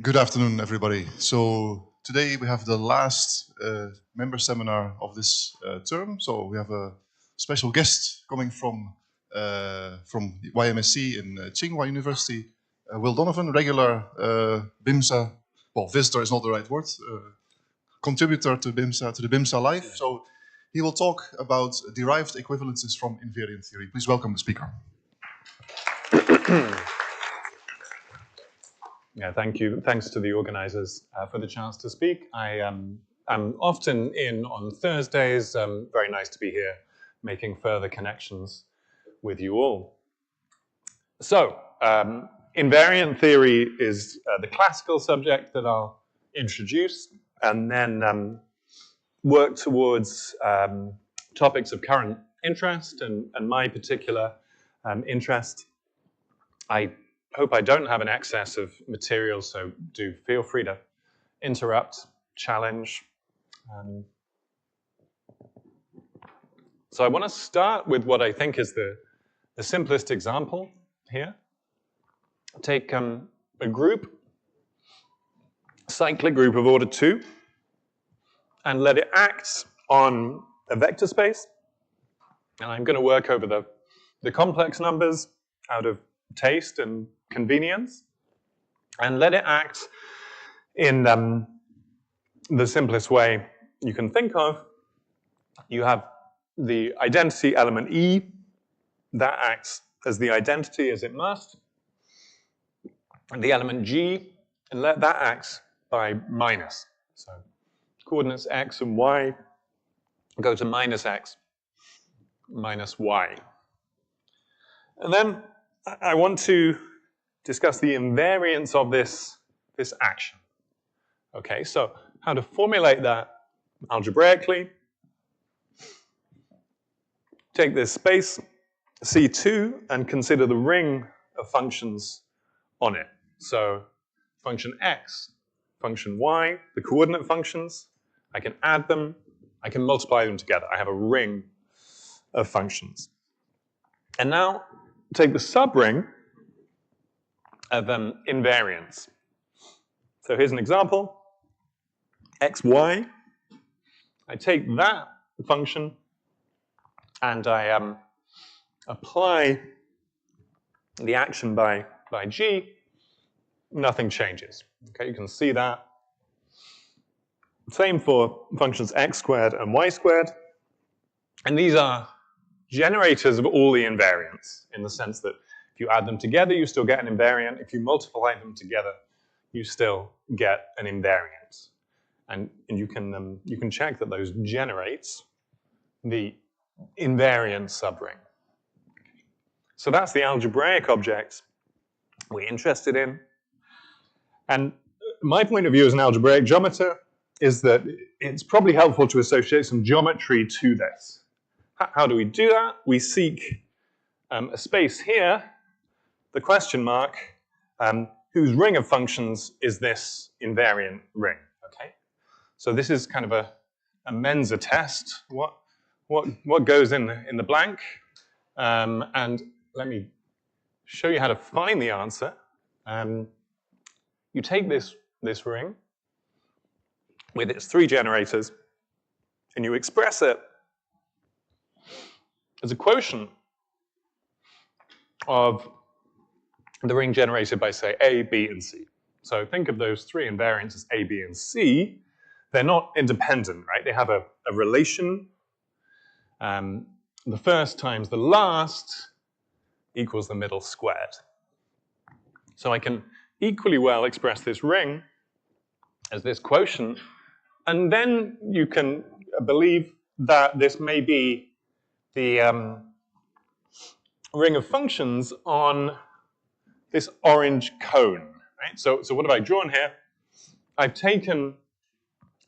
Good afternoon, everybody. So today we have the last member seminar of this term. So we have a special guest coming from YMSC in Tsinghua University, Will Donovan, regular BIMSA, well, visitor is not the right word, contributor to BIMSA, to the BIMSA Live. So he will talk about derived equivalences from invariant theory. Please welcome the speaker. Yeah, thank you. Thanks to the organizers for the chance to speak. I'm often in on Thursdays. Very nice to be here making further connections with you all. So, invariant theory is the classical subject that I'll introduce and then work towards topics of current interest and my particular interest. I hope I don't have an excess of material, so do feel free to interrupt, challenge. So I want to start with what I think is the simplest example here. Take a group, cyclic group of order 2, and let it act on a vector space. And I'm going to work over the complex numbers out of taste and convenience, and let it act in the simplest way you can think of. You have the identity element E that acts as the identity as it must, and the element G, and let that act by minus. So coordinates x and y go to minus x, minus y. And then I want to discuss the invariance of this action. Okay, so how to formulate that algebraically. Take this space, C2, and consider the ring of functions on it. So function x, function y, the coordinate functions, I can add them, I can multiply them together. I have a ring of functions. And now take the subring of invariance. So here's an example, xy. I take that function and I apply the action by g. Nothing changes. Okay, you can see that. Same for functions x squared and y squared. And these are generators of all the invariants in the sense that if you add them together, you still get an invariant. If you multiply them together, you still get an invariant. And you can check that those generates the invariant subring. So that's the algebraic object we're interested in. And my point of view as an algebraic geometer is that it's probably helpful to associate some geometry to this. How do we do that? We seek a space here, the question mark, whose ring of functions is this invariant ring, okay? So this is kind of a Mensa test. What goes in the blank? And let me show you how to find the answer. You take this ring with its 3 generators, and you express it as a quotient of the ring generated by, say, A, B, and C. So think of those 3 invariants as A, B, and C. They're not independent, right? They have a relation. The first times the last equals the middle squared. So I can equally well express this ring as this quotient, and then you can believe that this may be the ring of functions on this orange cone, right? So what have I drawn here? I've taken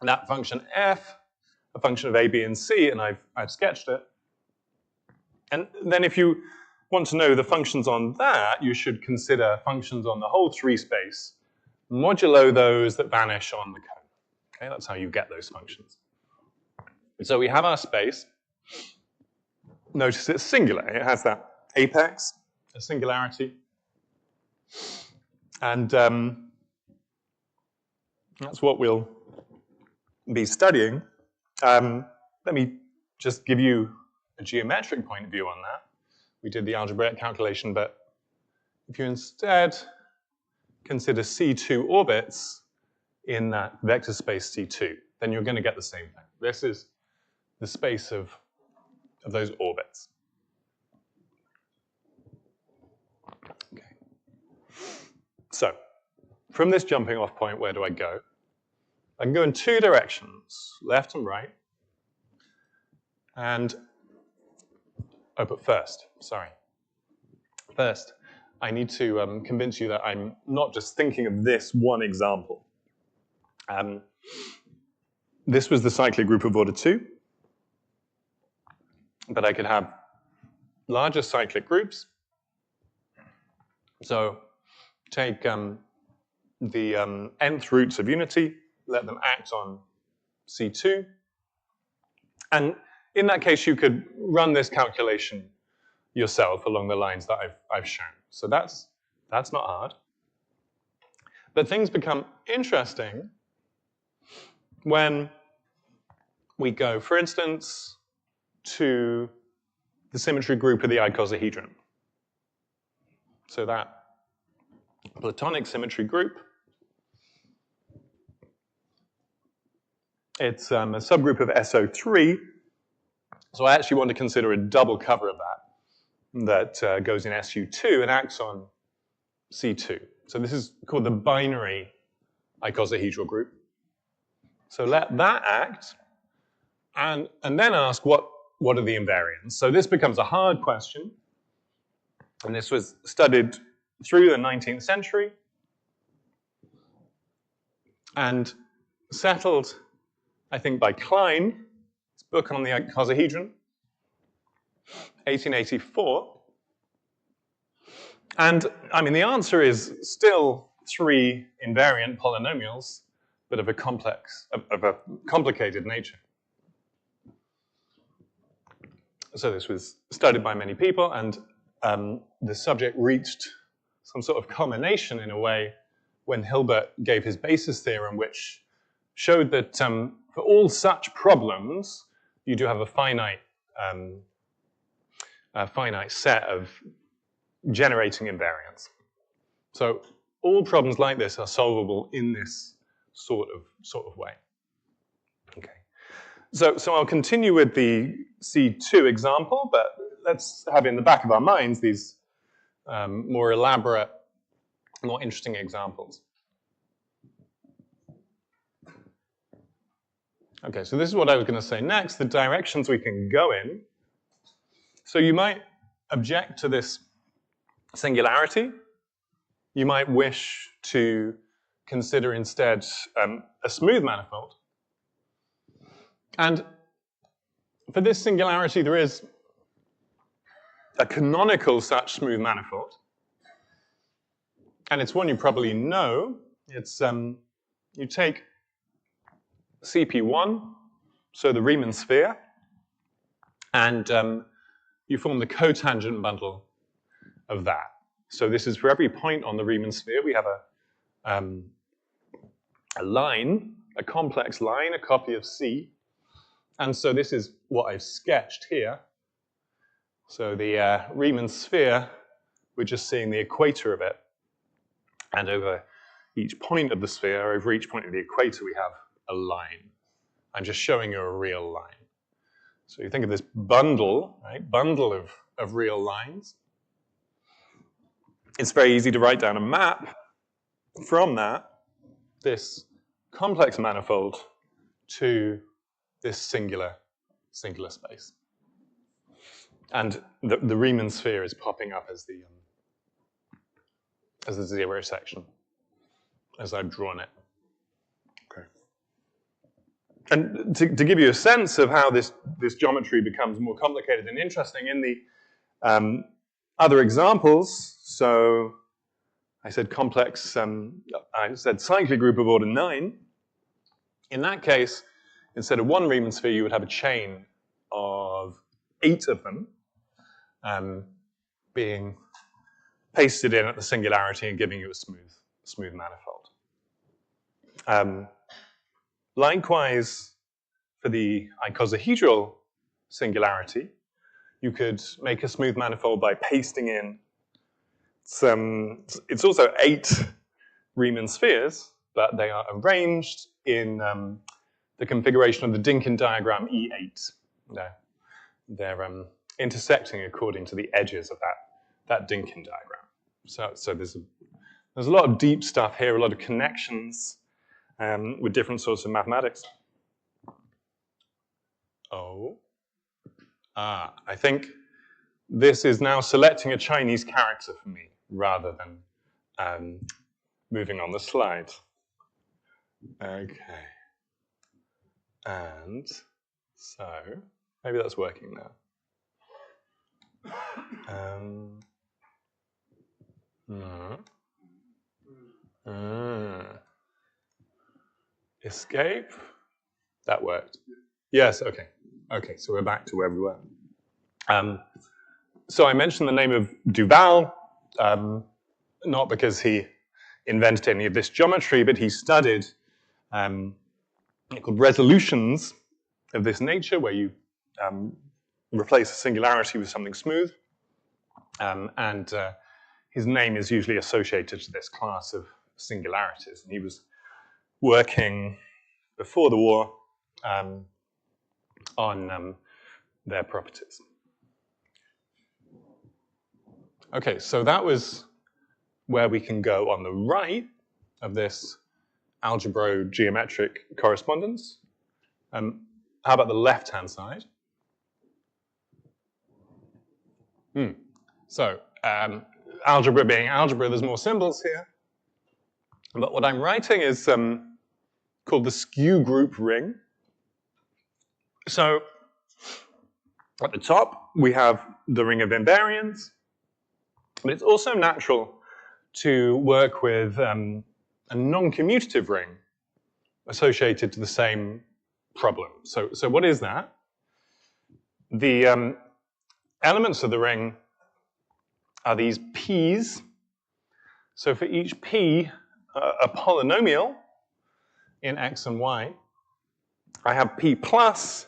that function f, a function of a, b, and c, and I've sketched it. And then if you want to know the functions on that, you should consider functions on the whole 3 space, modulo those that vanish on the cone. Okay, that's how you get those functions. So we have our space. Notice it's singular. It has that apex, a singularity. And That's what we'll be studying. Let me just give you a geometric point of view on that. We did the algebraic calculation, but if you instead consider C2 orbits in that vector space C2, then you're going to get the same thing. This is the space of those orbits. Okay. So, from this jumping off point, where do I go? I can go in two directions, left and right. And, oh, but first, I need to convince you that I'm not just thinking of this one example. This was the cyclic group of order 2, but I could have larger cyclic groups. So take the nth roots of unity, let them act on C2, and in that case you could run this calculation yourself along the lines that I've shown. So that's not hard. But things become interesting when we go, for instance, to the symmetry group of the icosahedron. So that Platonic symmetry group, it's a subgroup of SO3. So I actually want to consider a double cover of that goes in SU2 and acts on C2. So this is called the binary icosahedral group. So let that act, and then ask what are the invariants. So this becomes a hard question, and this was studied through the 19th century and settled, I think, by Klein, his book on the icosahedron, 1884. And I mean, the answer is still 3 invariant polynomials, but of a complicated nature. So this was studied by many people, and the subject reached some sort of culmination in a way when Hilbert gave his basis theorem, which showed that for all such problems, you do have a finite set of generating invariants. So all problems like this are solvable in this sort of way. Okay. So I'll continue with the C2 example, but let's have in the back of our minds these more elaborate, more interesting examples. Okay, so this is what I was going to say next, the directions we can go in. So you might object to this singularity. You might wish to consider instead a smooth manifold. And for this singularity, there is a canonical such smooth manifold. And it's one you probably know. It's you take CP1, so the Riemann sphere, and you form the cotangent bundle of that. So this is for every point on the Riemann sphere, we have a line, a complex line, a copy of C. And so this is what I've sketched here. So the Riemann sphere, we're just seeing the equator of it. And over each point of the sphere, over each point of the equator, we have a line. I'm just showing you a real line. So you think of this bundle, right? Bundle of real lines. It's very easy to write down a map from that, this complex manifold, to this singular space. And the Riemann sphere is popping up as the zero section, as I've drawn it. Okay. And to give you a sense of how this geometry becomes more complicated and interesting, in the other examples, so I said complex, I said cyclic group of order 9. In that case, instead of one Riemann sphere, you would have a chain of 8 of them being pasted in at the singularity and giving you a smooth manifold. Likewise, for the icosahedral singularity, you could make a smooth manifold by pasting in some, it's also 8 Riemann spheres, but they are arranged in the configuration of the Dynkin diagram E8. They're intersecting according to the edges of that Dynkin diagram. So there's a lot of deep stuff here, a lot of connections with different sorts of mathematics. I think this is now selecting a Chinese character for me rather than moving on the slide. Okay. And so maybe that's working now. Escape. That worked. Yes, okay. Okay, so we're back to where we were. So I mentioned the name of Duval, not because he invented any of this geometry, but he studied called resolutions of this nature, where you replace a singularity with something smooth. And his name is usually associated to this class of singularities. And he was working before the war on their properties. Okay, so that was where we can go on the right of this algebro-geometric correspondence. How about the left-hand side? So, algebra being algebra, there's more symbols here. But what I'm writing is called the skew group ring. So, at the top, we have the ring of invariants. But it's also natural to work with a noncommutative ring associated to the same problem. So what is that? The elements of the ring are these p's. So for each p, a polynomial in x and y, I have p plus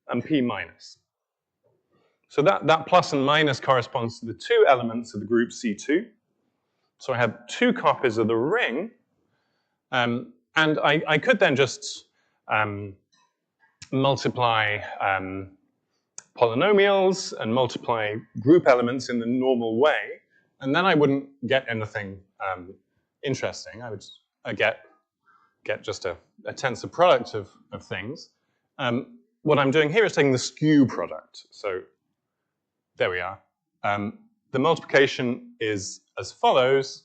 and p minus. So that plus and minus corresponds to the 2 elements of the group C2. So I have 2 copies of the ring. And I could then just multiply polynomials and multiply group elements in the normal way. And then I wouldn't get anything interesting. I would get just a tensor product of things. What I'm doing here is taking the skew product. So there we are. The multiplication is as follows.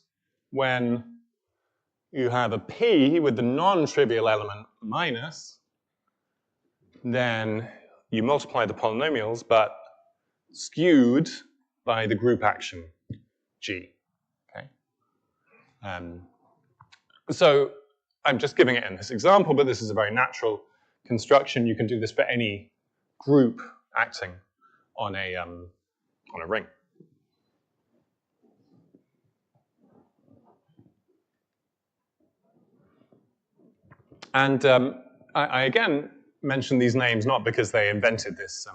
When you have a p with the non-trivial element minus, then you multiply the polynomials, but skewed by the group action g. Okay. So I'm just giving it in this example, but this is a very natural construction. You can do this for any group acting on a ring. And I again mention these names not because they invented this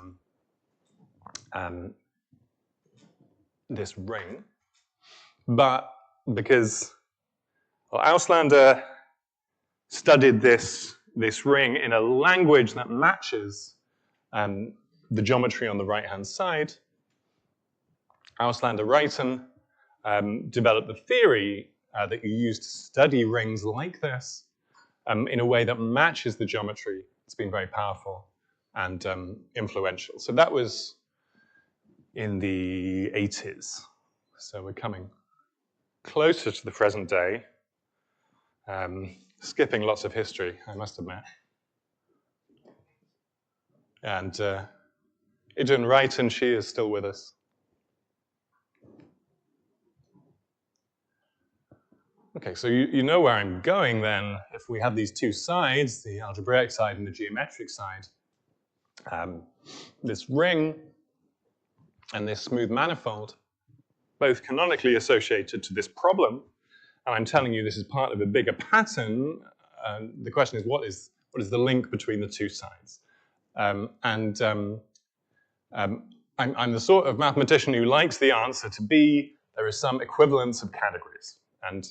this ring, but because Auslander studied this ring in a language that matches the geometry on the right-hand side. Auslander-Ruyten developed the theory that you use to study rings like this in a way that matches the geometry. It's been very powerful and influential. So that was in the 80s. So we're coming closer to the present day, skipping lots of history, I must admit. And Adjunct Ruyten, she is still with us. Okay, so you know where I'm going then. If we have these 2 sides, the algebraic side and the geometric side, this ring and this smooth manifold, both canonically associated to this problem, and I'm telling you this is part of a bigger pattern the question is, what is the link between the two sides? I'm the sort of mathematician who likes the answer to be there is some equivalence of categories. And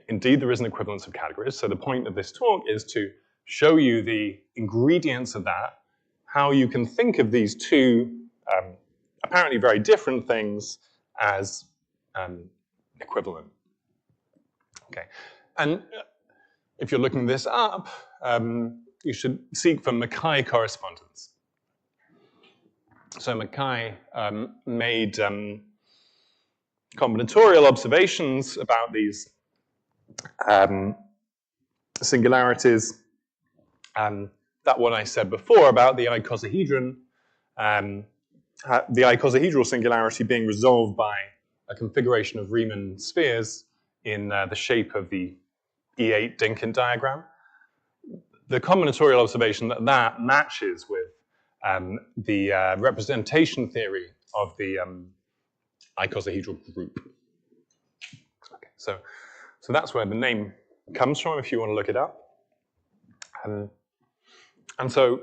indeed, there is an equivalence of categories. So the point of this talk is to show you the ingredients of that, how you can think of these two apparently very different things as equivalent. Okay, and if you're looking this up, you should seek for Mackay correspondence. So Mackay made combinatorial observations about these singularities. That what I said before about the icosahedron, the icosahedral singularity being resolved by a configuration of Riemann spheres in the shape of the E8 Dynkin diagram. The combinatorial observation that matches with the representation theory of the icosahedral group. Okay, so that's where the name comes from if you want to look it up. And so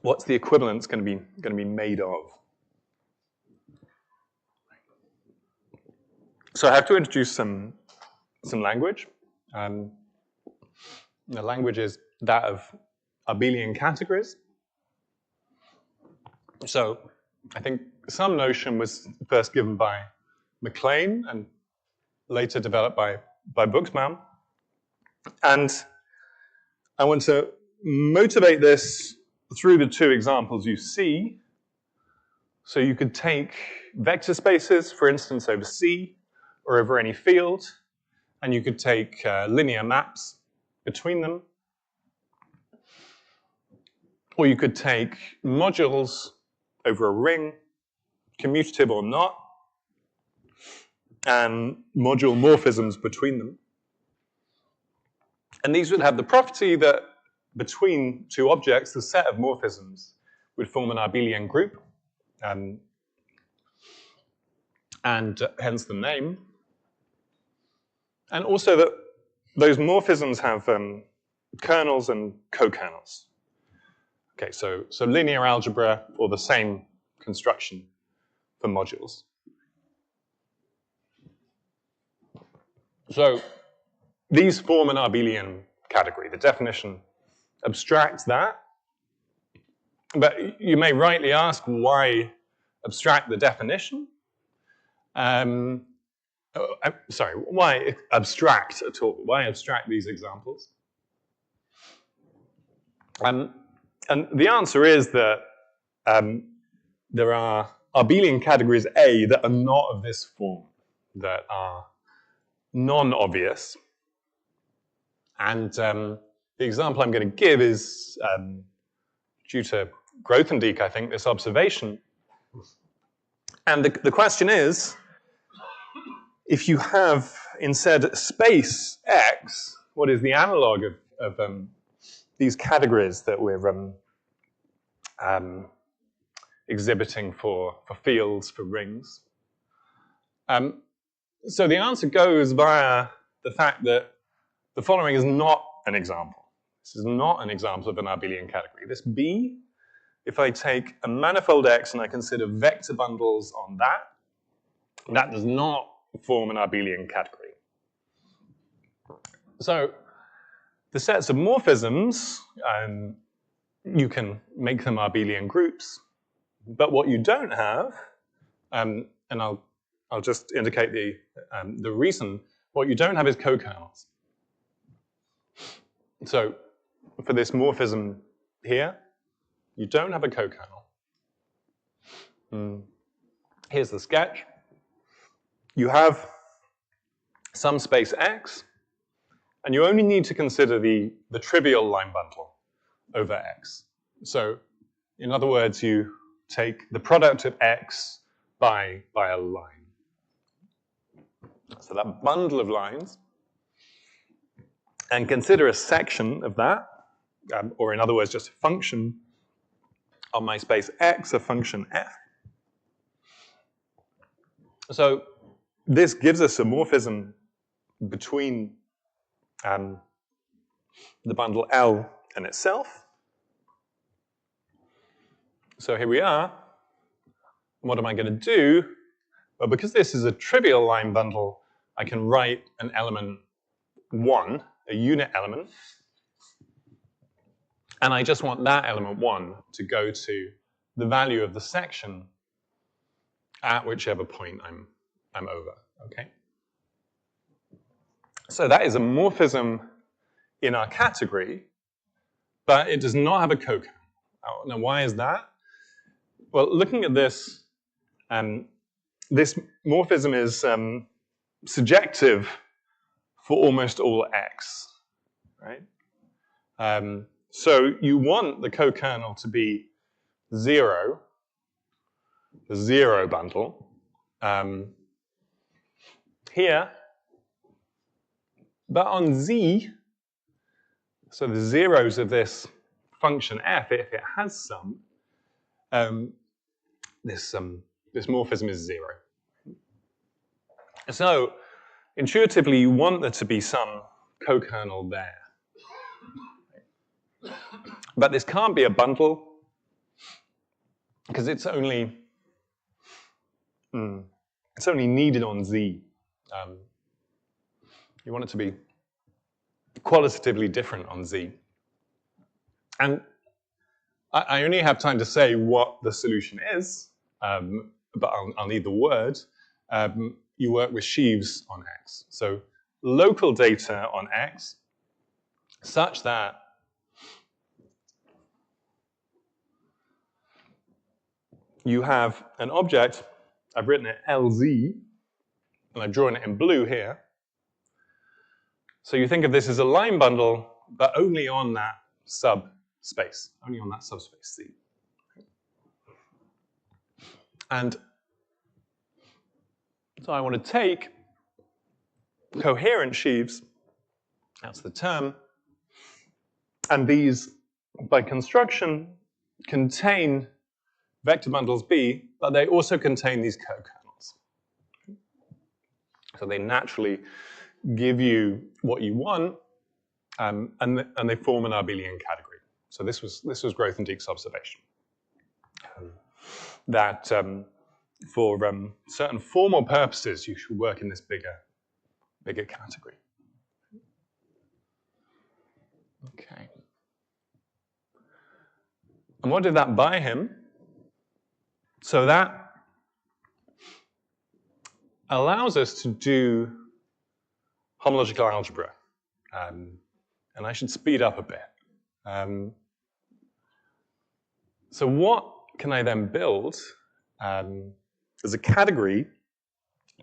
what's the equivalence going to be made of? So I have to introduce some language. The language is that of abelian categories. So I think some notion was first given by MacLean and later developed by Buxbaum. And I want to motivate this through the two examples you see. So you could take vector spaces, for instance, over C or over any field, and you could take linear maps between them. Or you could take modules over a ring, commutative or not, and module morphisms between them. And these would have the property that between two objects, the set of morphisms would form an abelian group, and hence the name. And also that those morphisms have kernels and co-kernels. Okay, so linear algebra, or the same construction for modules. So these form an abelian category. The definition abstracts that. But you may rightly ask, why abstract the definition? Why abstract at all? Why abstract these examples? And the answer is that there are abelian categories A that are not of this form, that are non-obvious. And the example I'm going to give is due to Grothendieck, I think, this observation. And the question is, if you have instead space X, what is the analog of these categories that we're exhibiting for fields, for rings? So the answer goes via the fact that the following is not an example. This is not an example of an abelian category. This B, if I take a manifold X and I consider vector bundles on that does not form an abelian category. So the sets of morphisms, you can make them abelian groups, but what you don't have, and I'll just indicate the reason, what you don't have is co-kernels. So for this morphism here, you don't have a co-kernel. Here's the sketch. You have some space X, and you only need to consider the trivial line bundle over X. So in other words, you take the product of X by a line. So that bundle of lines, and consider a section of that, or in other words, just a function on my space X, a function F. So this gives us a morphism between the bundle L and itself. So here we are. What am I going to do? Well, because this is a trivial line bundle, I can write an element 1, a unit element, and I just want that element 1 to go to the value of the section at whichever point I'm over, okay? So that is a morphism in our category, but it does not have a cokern. Now, why is that? Well, looking at this, this morphism is surjective for almost all x, right? So you want the co-kernel to be 0, the 0 bundle, here, but on z, so the zeros of this function f, if it has some, this morphism is 0. So intuitively, you want there to be some co-kernel there. But this can't be a bundle because it's only needed on z. You want it to be qualitatively different on z. And I only have time to say what the solution is, but I'll need the word. You work with sheaves on x. So local data on x such that you have an object, I've written it LZ, and I've drawn it in blue here. So you think of this as a line bundle, but only on that subspace, only on that subspace C. And so I want to take coherent sheaves, that's the term, and these, by construction, contain vector bundles B, but they also contain these co-kernels. So they naturally give you what you want, and they form an abelian category. So this was Grothendieck's and Dijk's observation. That for certain formal purposes, you should work in this bigger category. Okay. And what did that buy him? So that allows us to do homological algebra. And I should speed up a bit. So what can I then build as a category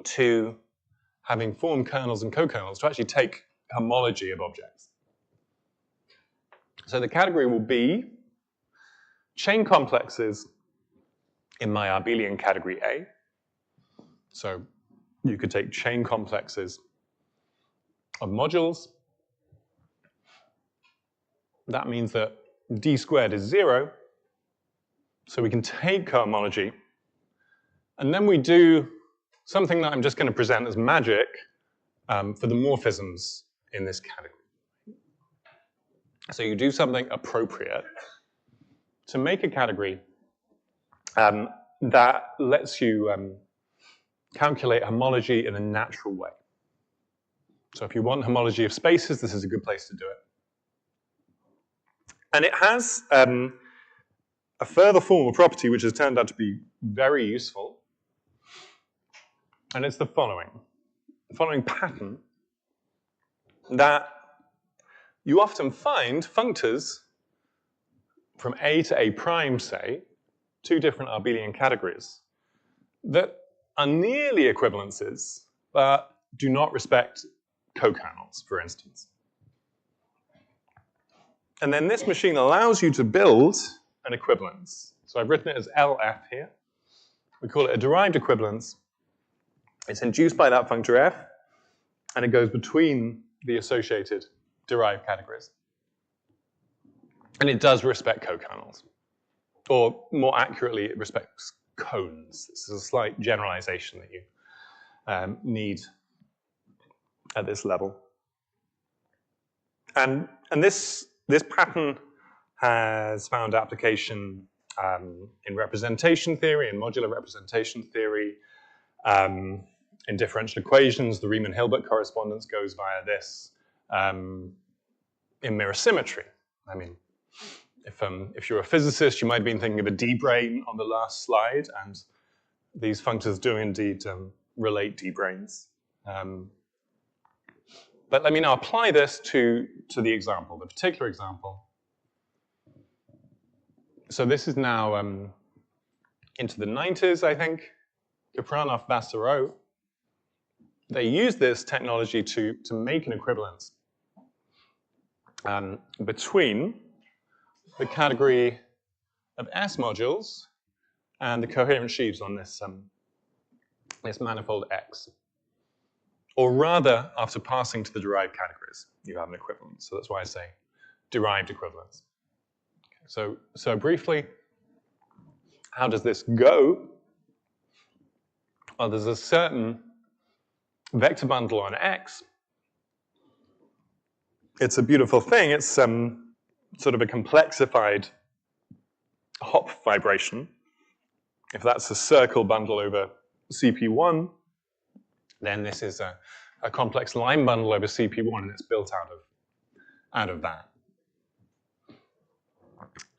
to having form kernels and co-kernels to actually take homology of objects? So the category will be chain complexes in my abelian category A. So you could take chain complexes of modules. That means that d squared is 0. So we can take cohomology. And then we do something that I'm just going to present as magic for the morphisms in this category. So you do something appropriate to make a category that lets you calculate homology in a natural way. So if you want homology of spaces, this is a good place to do it. And it has a further formal property which has turned out to be very useful. And it's the following pattern, that you often find functors from A to A prime, say, two different abelian categories, that are nearly equivalences, but do not respect co-kernels, for instance. And then this machine allows you to build an equivalence. So I've written it as LF here. We call it a derived equivalence. It's induced by that functor f, and it goes between the associated derived categories. And it does respect co-kernels. Or more accurately, it respects cones. This is a slight generalization that you need at this level. And this pattern has found application in representation theory, in modular representation theory, in differential equations. The Riemann-Hilbert correspondence goes via this. In mirror symmetry. I mean, if you're a physicist, you might have been thinking of a D-brane on the last slide, and these functors do indeed relate D-branes. But let me now apply this to the example, the particular example. So this is now into the 90s, I think. Kapranov, Vassereau. They use this technology to make an equivalence between the category of S modules and the coherent sheaves on this, this manifold X. Or rather, after passing to the derived categories, you have an equivalence. So that's why I say derived equivalence. Okay, so briefly, how does this go? Well, there's a certain vector bundle on X. It's a beautiful thing. It's sort of a complexified hop vibration. If that's a circle bundle over CP1, then this is a complex line bundle over CP1, and it's built out of that.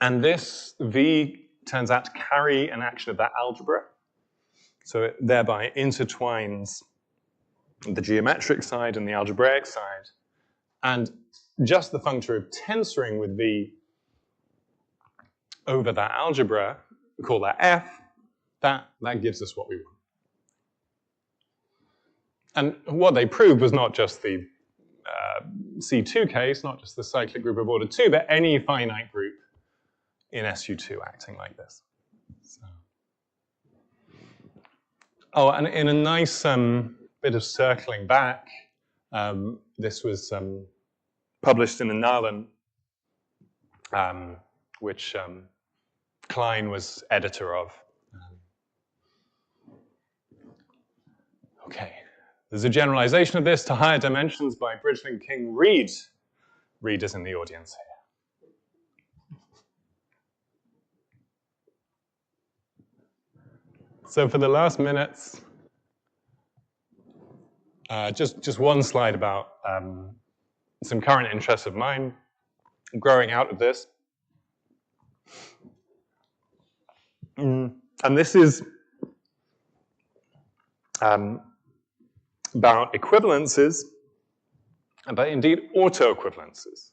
And this V turns out to carry an action of that algebra. So it thereby intertwines the geometric side and the algebraic side. And just the functor of tensoring with V over that algebra, we call that F, that gives us what we want. And what they proved was not just the C2 case, not just the cyclic group of order 2, but any finite group in SU2 acting like this. So. Oh, and in a nice bit of circling back, this was published in Annalen, which Klein was editor of. Okay. There's a generalization of this to higher dimensions by Bridgeling King Reed. Reed is in the audience here. So for the last minutes, just one slide about some current interests of mine growing out of this. And this is about equivalences, but indeed auto-equivalences.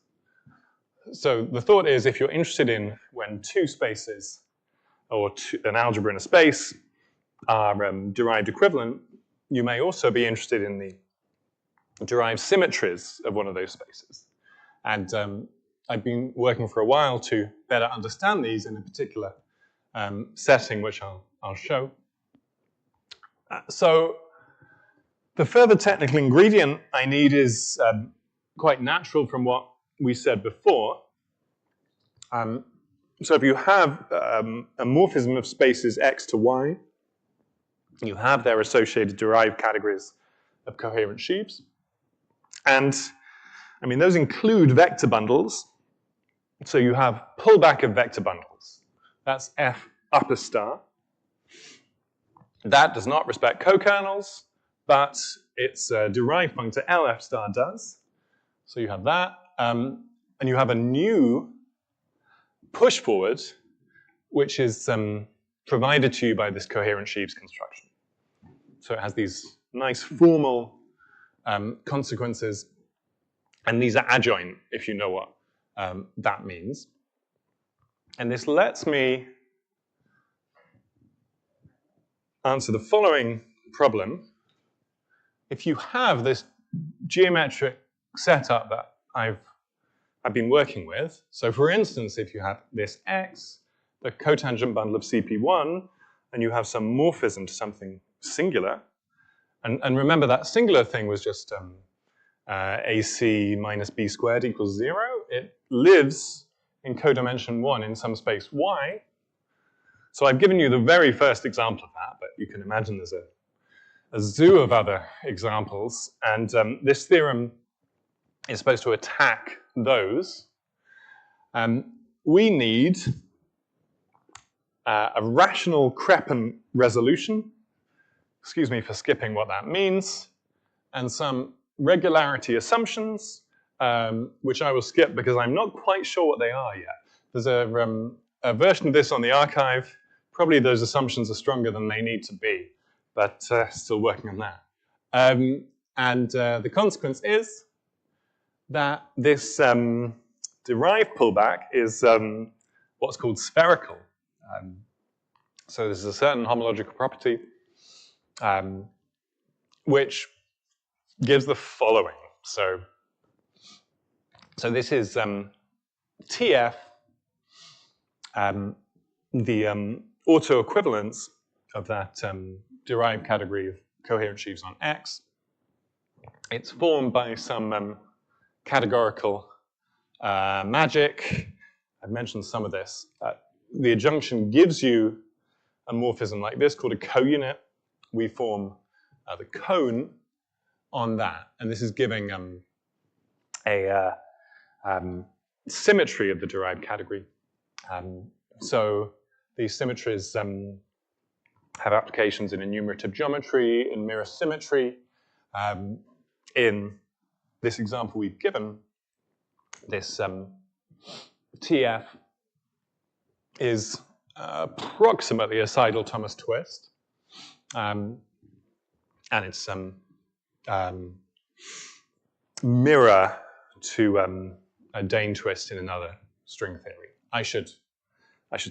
So the thought is, if you're interested in when two spaces, or an algebra in a space, are derived equivalent, you may also be interested in the derived symmetries of one of those spaces. And I've been working for a while to better understand these in a particular setting, which I'll show. So the further technical ingredient I need is quite natural from what we said before. So if you have a morphism of spaces X to Y, you have their associated derived categories of coherent sheaves. And I mean, those include vector bundles. So you have pullback of vector bundles. That's F upper star. That does not respect co-kernels, but its derived functor LF star does. So you have that. And you have a new push forward, which is provided to you by this coherent sheaves construction. So it has these nice formal consequences, and these are adjoint, if you know what that means. And this lets me answer the following problem. If you have this geometric setup that I've been working with, so for instance, if you have this X, the cotangent bundle of CP1, and you have some morphism to something singular, and remember that singular thing was just AC minus B squared equals 0. It lives in codimension 1 in some space Y. So I've given you the very first example of that, but you can imagine there's a zoo of other examples. And this theorem is supposed to attack those, we need a rational Kreppen resolution. Excuse me for skipping what that means, and some regularity assumptions, which I will skip because I'm not quite sure what they are yet. There's a version of this on the archive. Probably those assumptions are stronger than they need to be, but still working on that. The consequence is that this derived pullback is what's called spherical. So this is a certain homological property which gives the following. So this is TF, the autoequivalence of that derived category of coherent sheaves on X. It's formed by some categorical magic. I've mentioned some of this. The adjunction gives you a morphism like this called a counit. We form the cone on that, and this is giving a symmetry of the derived category. So these symmetries have applications in enumerative geometry, in mirror symmetry. In this example we've given, this TF is approximately a Seidel-Thomas twist, and it's mirror to a Dane twist in another string theory. I should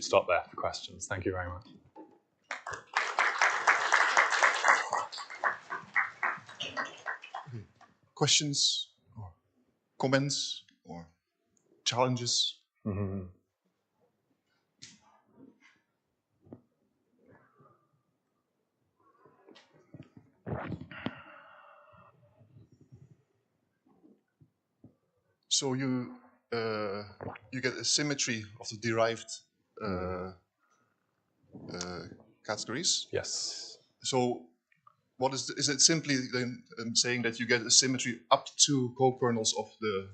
stop there for questions. Thank you very much. Questions or comments or challenges? Mm-hmm. So you get a symmetry of the derived categories. Yes. So what is it simply then saying that you get a symmetry up to co-kernels of the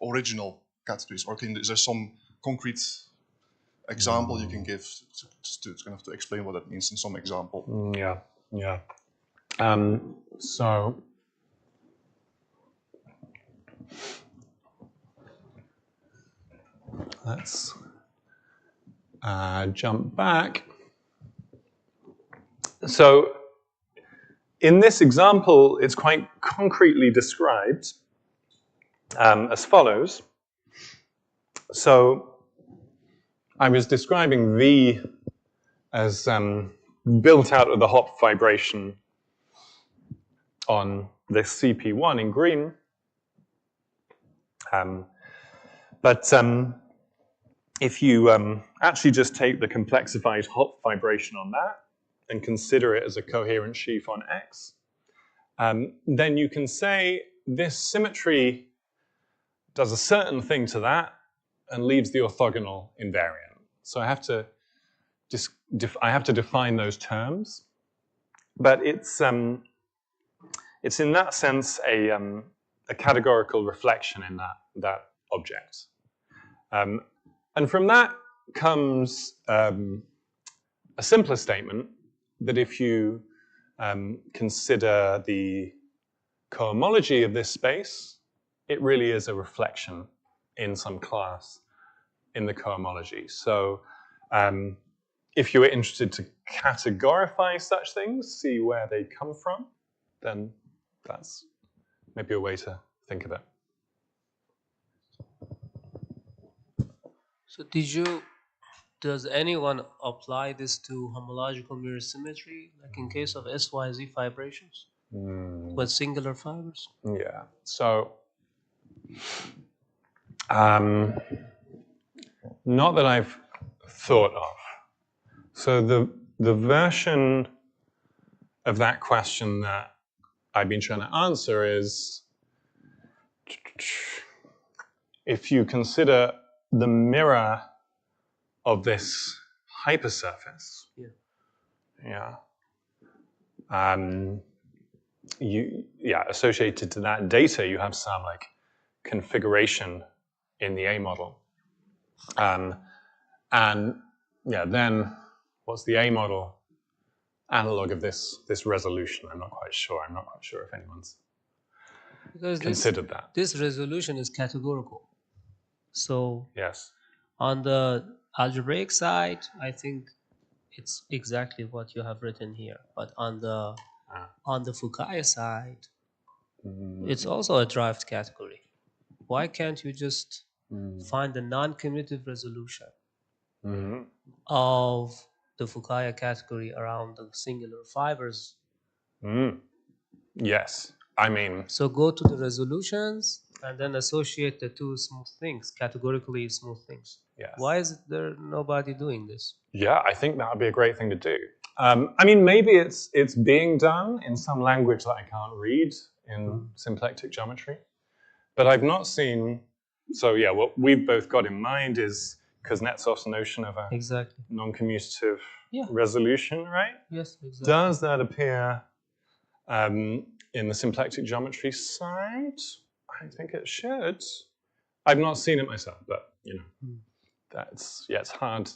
original categories, or is there some concrete example you can give to kind of to explain what that means in some example? Yeah. So let's jump back. So in this example, it's quite concretely described as follows. So I was describing V as built out of the Hopf vibration on this CP1 in green. But if you actually just take the complexified Hopf vibration on that and consider it as a coherent sheaf on X, then you can say this symmetry does a certain thing to that and leaves the orthogonal invariant. So I have to define those terms, but it's in that sense a categorical reflection in that object. And from that comes a simpler statement that if you consider the cohomology of this space, it really is a reflection in some class in the cohomology. So if you were interested to categorify such things, see where they come from, then that's maybe a way to think of it. So does anyone apply this to homological mirror symmetry, like in case of SYZ fibrations with singular fibers? Yeah. So not that I've thought of. So the version of that question that I've been trying to answer is if you consider the mirror of this hypersurface, associated to that data, you have some like configuration in the A model. And yeah, then what's the A model analog of this resolution? I'm not quite sure. I'm not quite sure if anyone's considered that. This resolution is categorical. So yes, on the algebraic side, I think it's exactly what you have written here. But on the Fukaya side, it's also a derived category. Why can't you just find the non-commutative resolution of the Fukaya category around the singular fibers? Yes, I mean... So go to the resolutions and then associate the two smooth things, categorically smooth things. Yes. Why is there nobody doing this? Yeah, I think that would be a great thing to do. I mean, maybe it's being done in some language that I can't read in symplectic geometry, but I've not seen... So yeah, what we've both got in mind is Kuznetsov's notion of a non-commutative resolution, right? Yes, exactly. Does that appear in the symplectic geometry side? I think it should. I've not seen it myself, but you know, that's it's hard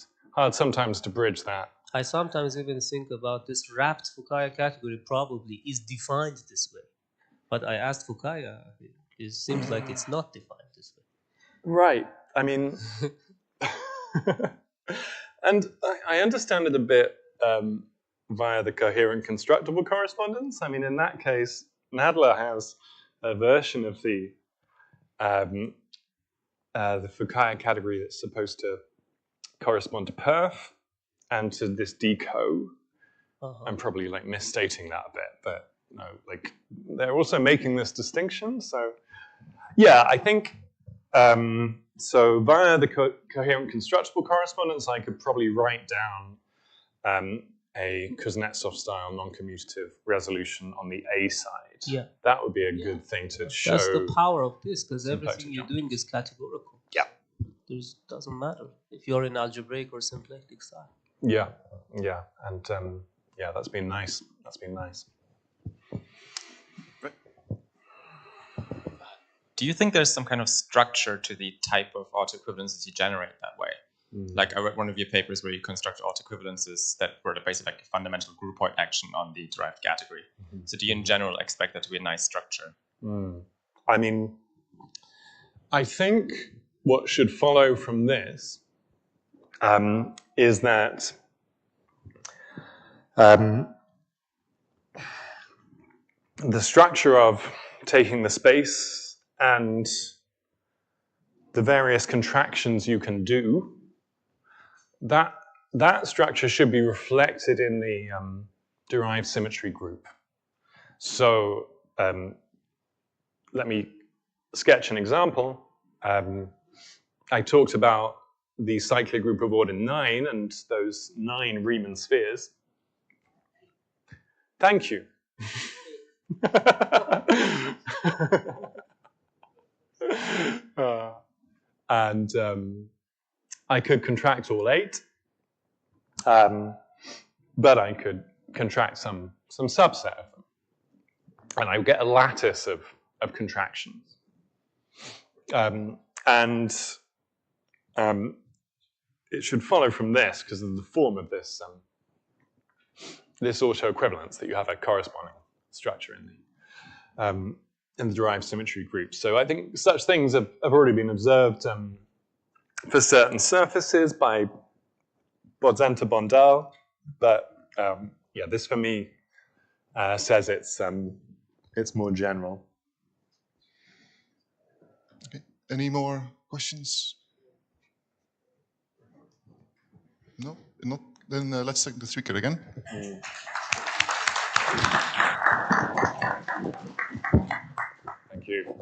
sometimes to bridge that. I sometimes even think about this wrapped Fukaya category probably is defined this way, but I asked Fukaya, it seems like it's not defined this way. Right. I mean, and I understand it a bit via the coherent constructible correspondence. I mean, in that case, Nadler has a version of the Fukaya category that's supposed to correspond to perf and to this deco. I'm probably like misstating that a bit, but no, like they're also making this distinction. So yeah, I think so via the coherent constructible correspondence, I could probably write down a Kuznetsov style non-commutative resolution on the A side. Yeah, that would be a good thing to show. That's the power of this, because everything you're doing is categorical. Yeah, it doesn't matter if you're in algebraic or symplectic style. Yeah, yeah, and yeah, that's been nice. That's been nice. Do you think there's some kind of structure to the type of autoequivalences you generate that way? Like I read one of your papers where you construct autoequivalences that were basically like a fundamental groupoid action on the derived category. So do you in general expect that to be a nice structure? I mean, I think what should follow from this is that the structure of taking the space and the various contractions you can do, that structure should be reflected in the derived symmetry group. So let me sketch an example. I talked about the cyclic group of order 9 and those 9 Riemann spheres. Thank you. And I could contract all 8, but I could contract some subset of them, and I would get a lattice of contractions. It should follow from this, because of the form of this this autoequivalence, that you have a corresponding structure in the derived symmetry group. So I think such things have already been observed for certain surfaces by Bodzenta-Bondal, but yeah, this for me says it's more general. Okay. Any more questions? No, not. Then let's thank the speaker again. Thank you.